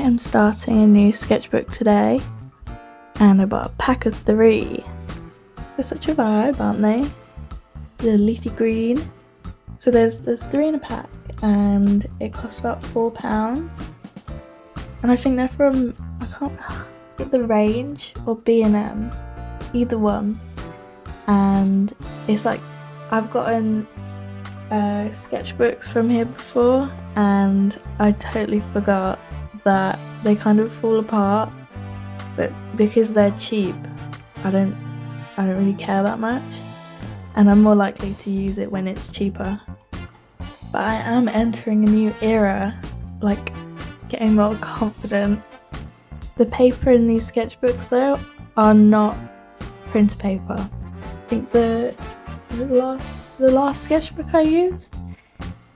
am starting a new sketchbook today, and I bought a pack of 3. They're such a vibe, aren't they? The leafy green. So there's 3 in a pack, and it costs about £4. And I think they're from, is it The Range or B&M? Either one. And it's like, I've gotten sketchbooks from here before, and I totally forgot that they kind of fall apart, but because they're cheap, I don't really care that much, and I'm more likely to use it when it's cheaper. But I am entering a new era, like getting more confident. The paper in these sketchbooks though are not printer paper. I think the last sketchbook I used,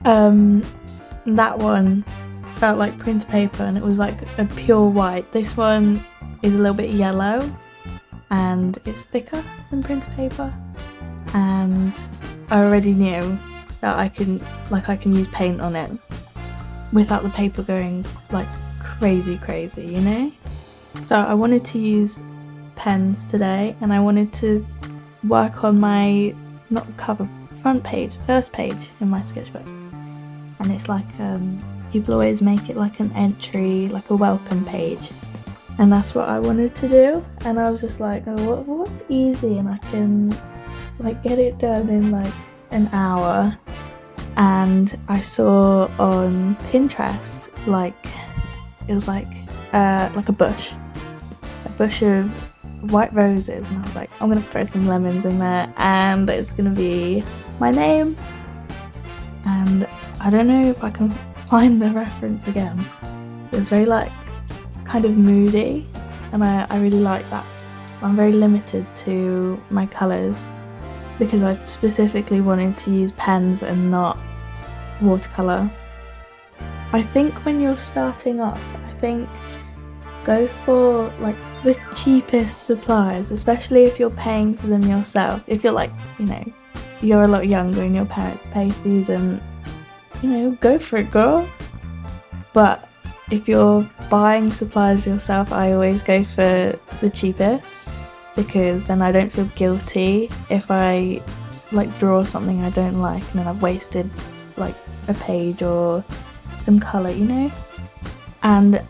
that one felt like printer paper, and it was like a pure white. This one is a little bit yellow, and it's thicker than printer paper, and I already knew that I can use paint on it without the paper going like crazy, you know? So I wanted to use pens today, and I wanted to work on my, not cover, first page in my sketchbook. And it's like, people always make it like an entry, like a welcome page. And that's what I wanted to do. And I was just like, oh, what's easy? And I can like get it done in like an hour. And I saw on Pinterest, like, it was like a bush of white roses, and I was like, I'm gonna throw some lemons in there, and it's gonna be my name. And I don't know if I can find the reference again. It was very like kind of moody, and I really like that. I'm very limited to my colours because I specifically wanted to use pens and not watercolour. I think when you're starting off, go for like the cheapest supplies, especially if you're paying for them yourself. If you're like, you know, you're a lot younger and your parents pay for you, then, you know, go for it, girl. But if you're buying supplies yourself, I always go for the cheapest, because then I don't feel guilty if I like draw something I don't like and then I've wasted like a page or some colour, you know? And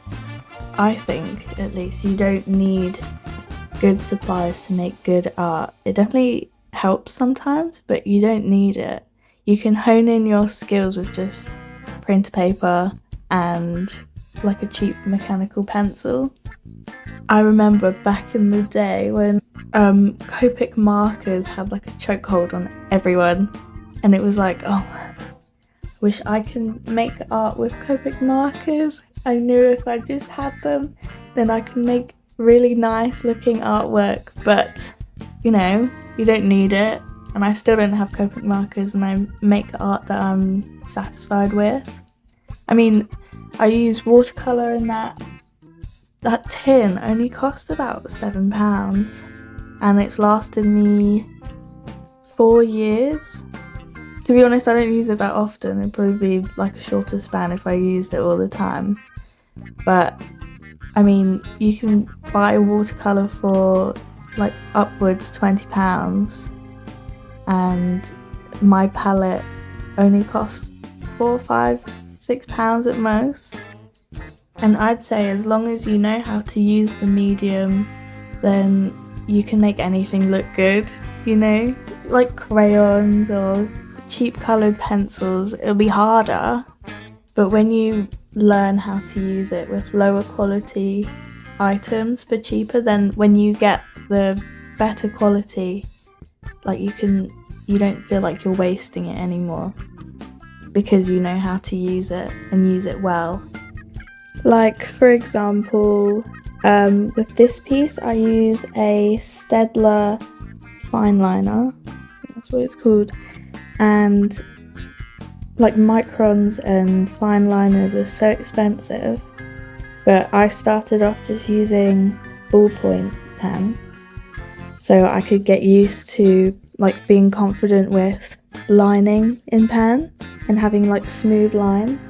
I think, at least, you don't need good supplies to make good art. It definitely helps sometimes, but you don't need it. You can hone in your skills with just printer paper and like a cheap mechanical pencil. I remember back in the day when Copic markers had like a chokehold on everyone, and it was like, oh, wish I can make art with Copic markers. I knew if I just had them, then I can make really nice looking artwork, but you know, you don't need it. And I still don't have Copic markers, and I make art that I'm satisfied with. I mean, I use watercolour, and that tin only cost about £7, and it's lasted me 4 years. To be honest, I don't use it that often. It'd probably be like a shorter span if I used it all the time. But I mean, you can buy watercolour for like upwards £20, and my palette only cost £4, £5, £6 at most. And I'd say as long as you know how to use the medium, then you can make anything look good, you know? Like crayons or cheap coloured pencils, it'll be harder, but when you learn how to use it with lower quality items for cheaper, then when you get the better quality, like you don't feel like you're wasting it anymore, because you know how to use it and use it well. Like, for example, with this piece I use a Staedtler fineliner, that's what it's called, and like microns and fine liners are so expensive, but I started off just using ballpoint pen, so I could get used to like being confident with lining in pen and having like smooth lines.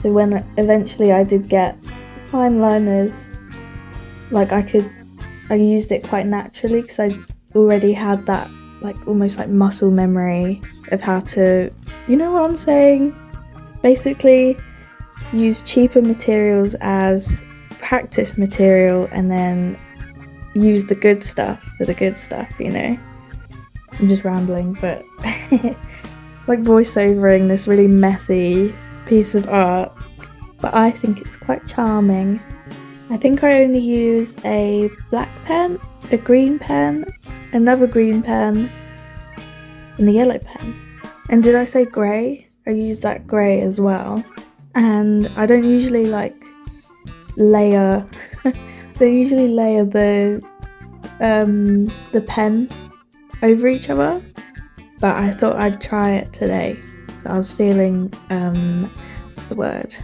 So when eventually I did get fine liners, like I used it quite naturally because I already had that like almost like muscle memory of how to, you know what I'm saying? Basically use cheaper materials as practice material and then use the good stuff for the good stuff, you know? I'm just rambling, but like voiceovering this really messy piece of art, but I think it's quite charming. I think I only use a black pen, a green pen, another green pen, and a yellow pen. And did I say grey? I use that grey as well. And I don't usually like layer the pen over each other, but I thought I'd try it today. So I was feeling what's the word?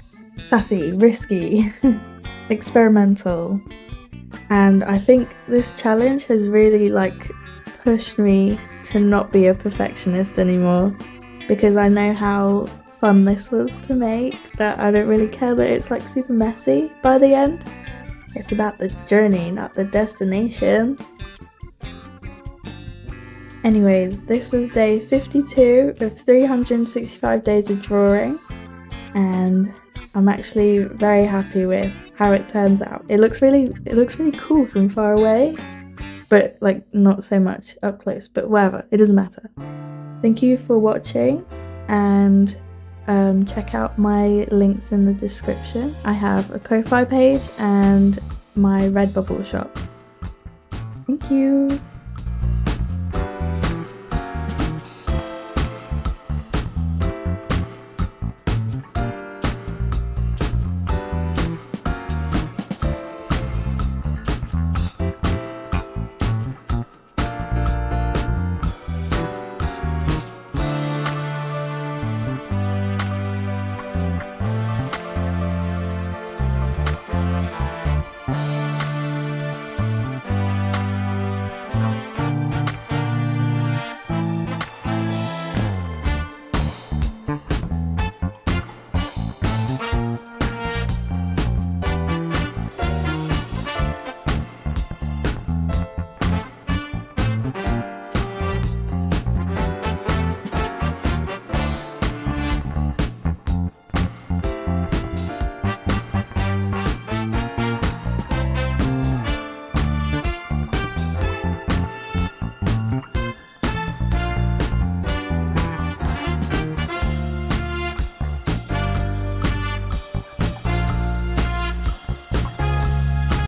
Sassy, risky, experimental. And I think this challenge has really like pushed me to not be a perfectionist anymore, because I know how fun this was to make, that I don't really care that it's like super messy by the end. It's about the journey, not the destination. Anyways, this was day 52 of 365 days of drawing, and I'm actually very happy with how it turns out. It looks really cool from far away, but like not so much up close, but whatever, it doesn't matter. Thank you for watching, and check out my links in the description. I have a Ko-Fi page and my Redbubble shop. Thank you.